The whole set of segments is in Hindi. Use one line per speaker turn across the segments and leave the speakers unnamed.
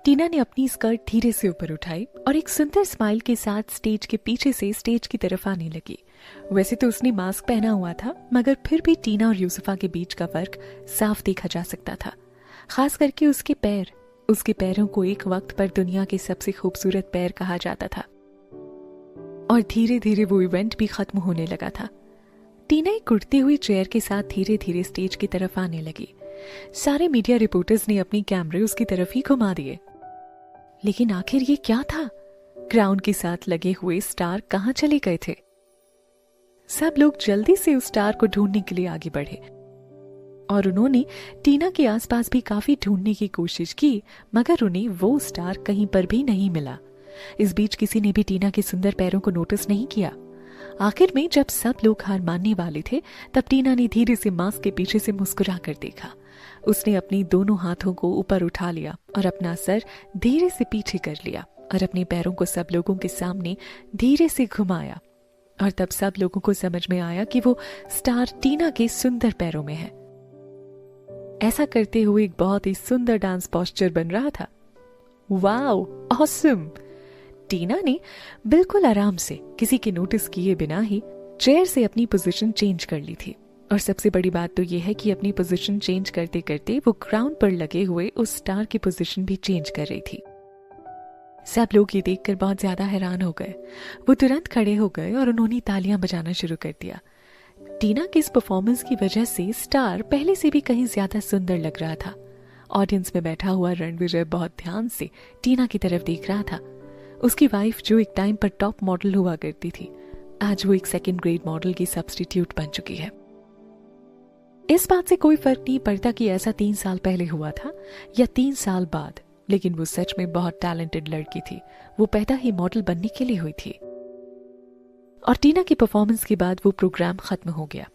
टीना ने अपनी स्कर्ट धीरे से ऊपर उठाई और एक सुंदर स्माइल के साथ स्टेज के पीछे से स्टेज की तरफ आने लगी। वैसे तो उसने मास्क पहना हुआ था, मगर फिर भी टीना और यूसुफा के बीच का फर्क साफ देखा जा सकता था। खास करके उसके पैर। उसके पैरों को एक वक्त पर दुनिया के सबसे खूबसूरत पैर कहा जाता था। और धीरे धीरे वो इवेंट भी खत्म होने लगा था। टीना एक उड़ती हुई चेयर के साथ धीरे धीरे स्टेज की तरफ आने लगी। सारे मीडिया रिपोर्टर्स ने अपने कैमरे उसकी तरफ ही घुमा दिए। लेकिन आखिर ये क्या था? क्राउन के साथ लगे हुए स्टार कहां चले गए थे? सब लोग जल्दी से उस स्टार को ढूंढने के लिए आगे बढ़े और उन्होंने टीना के आसपास भी काफी ढूंढने की कोशिश की, मगर उन्हें वो स्टार कहीं पर भी नहीं मिला। इस बीच किसी ने भी टीना के सुंदर पैरों को नोटिस नहीं किया। आखिर में जब सब लोग हार मानने वाले थे, तब टीना ने धीरे से मास्क के पीछे से मुस्कुरा कर देखा। उसने अपनी दोनों हाथों को ऊपर उठा लिया और अपना सर धीरे से पीछे कर लिया और अपने पैरों को सब लोगों के सामने धीरे से घुमाया। और तब सब लोगों को समझ में आया कि वो स्टार टीना के सुंदर पैरों में है। ऐसा करते हुए एक बहुत ही सुंदर डांस पोस्चर बन रहा था। Wow, awesome! टीना ने बिल्कुल आराम से, किसी के नोटिस किए बिना ही चेयर से अपनी पोजीशन चेंज कर ली थी। और सबसे बड़ी बात तो यह है कि अपनी पोजीशन चेंज करते करते वो ग्राउंड पर लगे हुए उस स्टार की पोजीशन भी चेंज कर रही थी। सब लोग ये देखकर बहुत ज्यादा हैरान हो गए। वो तुरंत खड़े हो गए और उन्होंने तालियां बजाना शुरू कर दिया। टीना की इस परफॉर्मेंस की वजह से स्टार पहले से भी कहीं ज्यादा सुंदर लग रहा था। ऑडियंस में बैठा हुआ रणविजय बहुत ध्यान से टीना की तरफ देख रहा था। उसकी वाइफ, जो एक टाइम पर टॉप मॉडल हुआ करती थी, आज वो एक सेकंड ग्रेड मॉडल की सब्स्टिट्यूट बन चुकी है। इस बात से कोई फर्क नहीं पड़ता कि ऐसा 3 साल पहले हुआ था या 3 साल बाद, लेकिन वो सच में बहुत टैलेंटेड लड़की थी। वो पैदा ही मॉडल बनने के लिए हुई थी। और टीना की परफॉर्मेंस के बाद वो प्रोग्राम खत्म हो गया।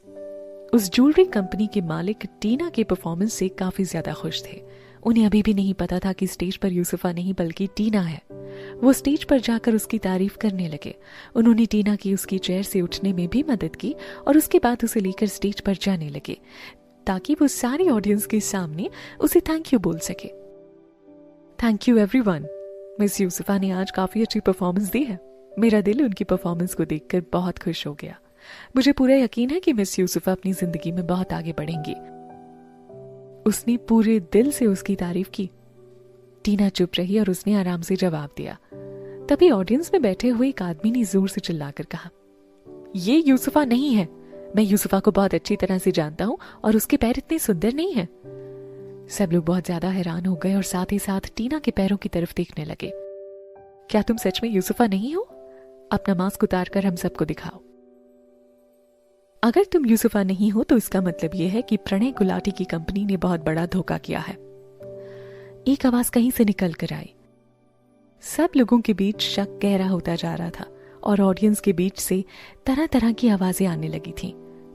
उस ज्वेलरी कंपनी के मालिक टीना के परफॉर्मेंस से काफी ज्यादा खुश थे। उन्हें अभी भी नहीं पता था कि स्टेज पर यूसुफा नहीं बल्कि टीना है। वो स्टेज पर जाकर उसकी तारीफ करने लगे। उन्होंने टीना की उसकी चेयर से उठने में भी मदद की और उसके बाद उसे लेकर स्टेज पर जाने लगे, ताकि वो सारी ऑडियंस के सामने उसे थैंक यू बोल सके। Thank you everyone. मिस यूसुफा ने आज काफी अच्छी परफॉर्मेंस दी है। मेरा दिल उनकी परफॉर्मेंस को देखकर बहुत खुश हो गया। मुझे पूरा यकीन है कि मिस यूसुफा अपनी जिंदगी में बहुत आगे बढ़ेंगी। उसने पूरे दिल से उसकी तारीफ की। टीना चुप रही और उसने आराम से जवाब दिया। तभी ऑडियंस में बैठे हुए एक आदमी ने जोर से चिल्लाकर कहा, ये यूसुफा नहीं है। मैं यूसुफा को बहुत अच्छी तरह से जानता हूं और उसके पैर इतने सुंदर नहीं हैं। सब लोग बहुत ज्यादा हैरान हो गए और साथ ही साथ टीना के पैरों की तरफ देखने लगे। क्या तुम सच में यूसुफा नहीं हो? अपना मास्क उतार कर हम सबको दिखाओ। अगर तुम यूसुफा नहीं हो तो इसका मतलब यह है कि प्रणय गुलाटी की कंपनी ने बहुत बड़ा धोखा किया है। एक आवाज कहीं से निकल कर आई। सब लोगों के बीच शक गहरा होता जा रहा था और ऑडियंस के बीच से तरह तरह की आवाजें आने लगी थीं।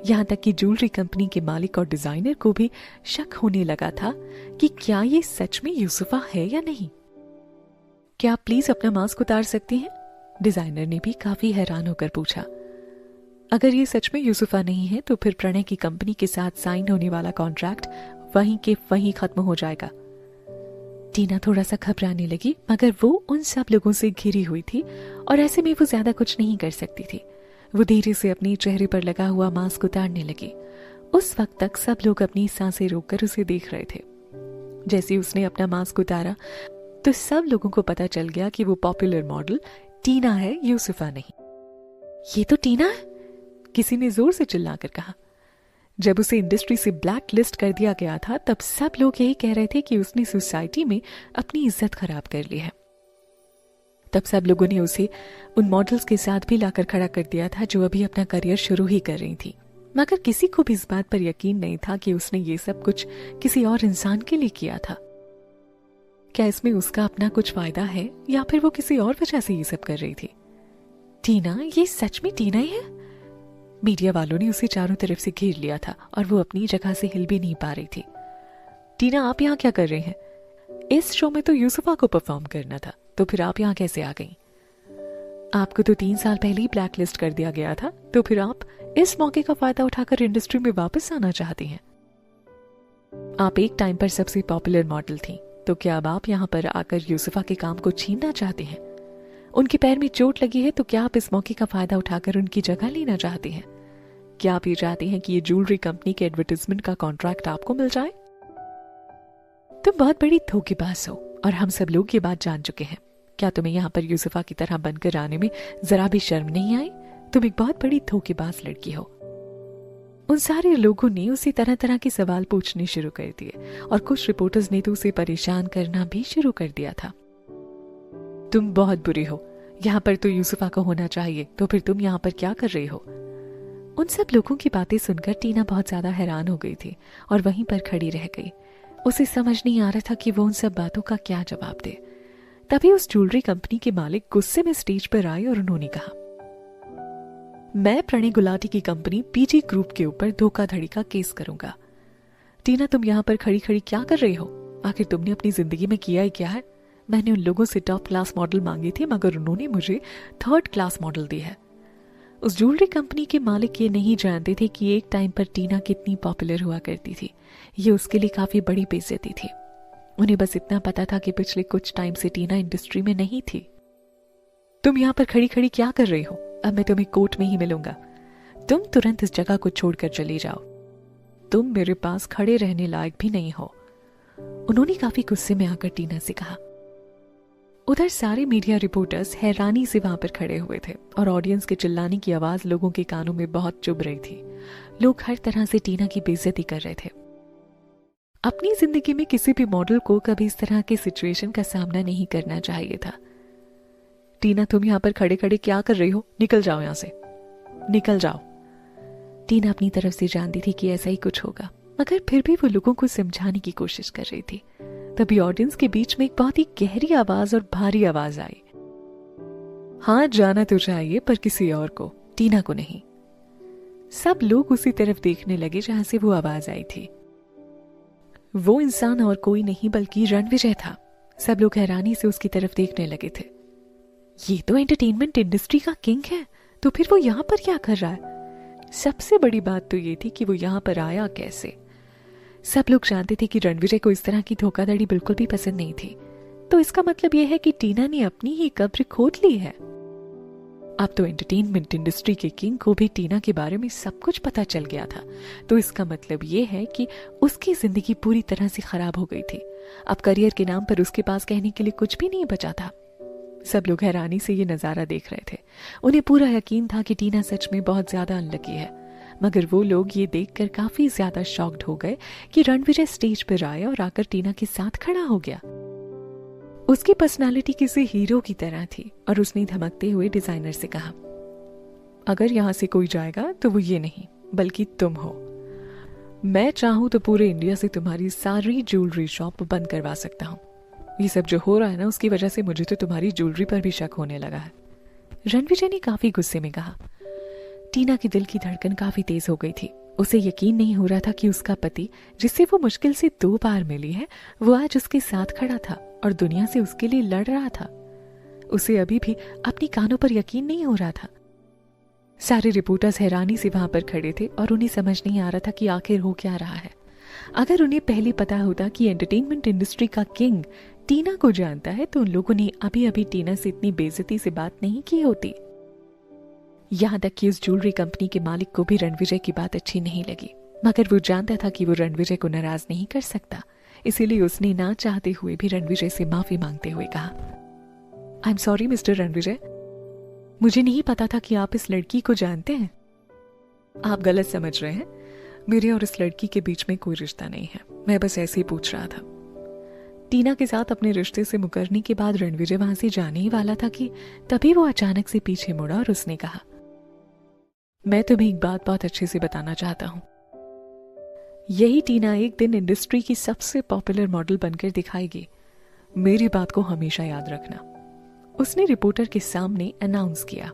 यहां तक कि ज्वेलरी कंपनी के मालिक और डिजाइनर को भी शक होने लगा था कि क्या ये सच में यूसुफा है या नहीं। क्या आप प्लीज अपना मास्क उतार सकती हैं? डिजाइनर ने भी काफी हैरान होकर पूछा। अगर ये सच में यूसुफा नहीं है तो फिर प्रणय की कंपनी के साथ साइन होने वाला कॉन्ट्रैक्ट वहीं के वहीं खत्म हो जाएगा। टीना थोड़ा सा घबराने लगी, मगर वो उन सब लोगों से घिरी हुई थी और ऐसे में वो ज्यादा कुछ नहीं कर सकती थी। वो धीरे से अपने चेहरे पर लगा हुआ मास्क उतारने लगी। उस वक्त तक सब लोग अपनी सांसें रोककर उसे देख रहे थे। जैसे उसने अपना मास्क उतारा तो सब लोगों को पता चल गया कि वो पॉपुलर मॉडल टीना है, यूसुफा नहीं। ये तो टीना है, किसी ने जोर से चिल्लाकर कहा। जब उसे इंडस्ट्री से ब्लैक लिस्ट कर दिया गया था, तब सब लोग यही कह रहे थे कि उसने सोसाइटी में अपनी इज्जत खराब कर ली है। तब सब लोगों ने उसे उन मॉडल्स के साथ भी लाकर खड़ा कर दिया था जो अभी अपना करियर शुरू ही कर रही थी। मगर किसी को भी इस बात पर यकीन नहीं था कि उसने ये सब कुछ किसी और इंसान के लिए किया था। क्या इसमें उसका अपना कुछ फायदा है या फिर वो किसी और वजह से ये सब कर रही थी? टीना, ये सच में टीना ही है? मीडिया वालों ने उसे चारों तरफ से घेर लिया था और वो अपनी जगह से हिल भी नहीं पा रही थी। टीना, आप यहाँ क्या कर रहे हैं? इस शो में तो यूसुफा को परफॉर्म करना था, तो फिर आप यहाँ कैसे आ गई? आपको तो 3 साल पहले ही ब्लैक लिस्ट कर दिया गया था, तो फिर आप इस मौके का फायदा उठाकर इंडस्ट्री में वापस आना चाहती हैं। आप एक टाइम पर सबसे पॉपुलर मॉडल थी, तो क्या अब आप यहाँ पर आकर यूसुफा के काम को छीनना चाहते हैं? उनके पैर में चोट लगी है तो क्या आप इस मौके का फायदा उठाकर उनकी जगह लेना चाहते हैं? क्या आप ये चाहते हैं कि ये ज्वेलरी कंपनी के एडवर्टाइजमेंट का कॉन्ट्रैक्ट आपको मिल जाए? तुम बहुत बड़ी धोखेबाज हो और हम सब लोग ये बात जान चुके हैं। क्या तुम्हें यहाँ पर यूसुफा की तरह बनकर आने में जरा भी शर्म नहीं आई? तुम एक बहुत बड़ी धोखेबाज लड़की हो। उन सारे लोगों ने उसे तरह तरह के सवाल पूछने शुरू कर दिए और कुछ रिपोर्टर्स ने तो उसे परेशान करना भी शुरू कर दिया था। तुम बहुत बुरी हो, यहाँ पर तो यूसुफा को होना चाहिए, तो फिर तुम यहाँ पर क्या कर रही हो? उन सब लोगों की बातें सुनकर टीना बहुत ज्यादा हैरान हो गई थी और वहीं पर खड़ी रह गई। उसे समझ नहीं आ रहा था कि वो उन सब बातों का क्या जवाब दे। तभी उस ज्वेलरी कंपनी के मालिक गुस्से में स्टेज पर आए और उन्होंने कहा, मैं प्रणय गुलाटी की कंपनी पीजी ग्रुप के ऊपर धोखाधड़ी का केस करूंगा। टीना, तुम यहाँ पर खड़ी खड़ी क्या कर रही हो? आखिर तुमने अपनी जिंदगी में किया ही क्या है? मैंने उन लोगों से टॉप क्लास मॉडल मांगी थी मगर उन्होंने मुझे 3rd क्लास मॉडल दी है। उस ज्वेलरी कंपनी के मालिक ये नहीं जानते थे कि एक टाइम पर टीना कितनी पॉपुलर हुआ करती थी। ये उसके लिए काफी बड़ी बेइज्जती थी। उन्हें बस इतना पता था कि पिछले कुछ टाइम से टीना इंडस्ट्री में नहीं थी। तुम यहाँ पर खड़ी खड़ी क्या कर रही हो? अब मैं तुम्हें कोर्ट में ही मिलूंगा। तुम तुरंत इस जगह को छोड़कर चली जाओ। तुम मेरे पास खड़े रहने लायक भी नहीं हो। उन्होंने काफी गुस्से में आकर टीना से कहा। उधर सारे मीडिया रिपोर्टर्स हैरानी से वहां पर खड़े हुए थे और ऑडियंस के चिल्लाने की आवाज लोगों के कानों में बहुत चुभ रही थी। लोग हर तरह से टीना की बेइज्जती कर रहे थे। अपनी जिंदगी में किसी भी मॉडल को कभी इस तरह के सिचुएशन का सामना नहीं करना चाहिए था। टीना, तुम यहाँ पर खड़े खड़े क्या कर रही हो? निकल जाओ यहाँ से, निकल जाओ। टीना अपनी तरफ से जानती थी कि ऐसा ही कुछ होगा, मगर फिर भी वो लोगों को समझाने की कोशिश कर रही थी। तभी ऑडियंस के बीच में एक बहुत ही गहरी आवाज और भारी आवाज आई। हाँ, जाना तो चाहिए पर किसी और को, टीना को नहीं। सब लोग उसी तरफ देखने लगे जहां से वो आवाज आई थी। वो इंसान और कोई नहीं बल्कि रणविजय था। सब लोग हैरानी से उसकी तरफ देखने लगे थे। ये तो एंटरटेनमेंट इंडस्ट्री का किंग है, तो फिर वो यहाँ पर क्या कर रहा है? सबसे बड़ी बात तो ये थी कि वो यहाँ पर आया कैसे। सब लोग जानते थे कि रणविजय को इस तरह की धोखाधड़ी बिल्कुल भी पसंद नहीं थी। तो इसका मतलब यह है कि टीना ने अपनी ही कब्र खोद ली है। अब तो एंटरटेनमेंट इंडस्ट्री के किंग को भी टीना के बारे में सब कुछ पता चल गया था। तो इसका मतलब ये है कि उसकी जिंदगी पूरी तरह से खराब हो गई थी। अब करियर के नाम पर उसके पास कहने के लिए कुछ भी नहीं बचा था। सब लोग हैरानी से ये नजारा देख रहे थे। उन्हें पूरा यकीन था कि टीना सच में बहुत ज्यादा अनलकी है, मगर वो लोग ये देखकर काफी ज्यादा शॉक्ड हो गए कि रणविजय स्टेज पर आया और आकर टीना के साथ खड़ा हो गया। उसकी पर्सनालिटी किसी हीरो की तरह थी और उसने धमकते हुए डिजाइनर से कहा, अगर यहां से कोई जाएगा तो वो ये नहीं बल्कि तुम हो। मैं चाहूं तो पूरे इंडिया से तुम्हारी सारी ज्वेलरी शॉप बंद करवा सकता हूं। ये सब जो हो रहा है ना, उसकी वजह से मुझे तो तुम्हारी ज्वेलरी पर भी शक होने लगा है। रणविजय ने काफी गुस्से में कहा। टीना की दिल की धड़कन काफी तेज हो गई थी। उसे यकीन नहीं हो रहा था कि उसका पति, जिससे वो मुश्किल से 2 बार मिली है, वो आज उसके साथ खड़ा था और दुनिया से उसके लिए लड़ रहा था। उसे अभी भी अपनी कानों पर यकीन नहीं हो रहा था। सारे रिपोर्टर्स हैरानी से वहां पर खड़े थे और उन्हें समझ नहीं आ रहा था कि आखिर हो क्या रहा है। अगर उन्हें पहले पता होता कि एंटरटेनमेंट इंडस्ट्री का किंग टीना को जानता है तो उन लोगों ने अभी अभी टीना से इतनी बेइज्जती से बात नहीं की होती। यहाँ तक कि उस ज्वेलरी कंपनी के मालिक को भी रणविजय की बात अच्छी नहीं लगी, मगर वो जानता था कि वो रणविजय को नाराज नहीं कर सकता। इसीलिए उसने ना चाहते हुए भी रणविजय से माफी मांगते हुए कहा, I am sorry mister Ranvijay, मुझे नहीं पता था कि आप इस लड़की को जानते हैं। आप गलत समझ रहे हैं। मेरे और इस लड़की के बीच में कोई रिश्ता नहीं है। मैं बस ऐसे ही पूछ रहा था। टीना के साथ अपने रिश्ते से मुकरने के बाद रणविजय वहां से जाने ही वाला था कि तभी वो अचानक से पीछे मुड़ा और उसने कहा, मैं तुम्हें एक बात बहुत अच्छे से बताना चाहता हूं। यही टीना एक दिन इंडस्ट्री की सबसे पॉपुलर मॉडल बनकर दिखाएगी। मेरी बात को हमेशा याद रखना। उसने रिपोर्टर के सामने अनाउंस किया।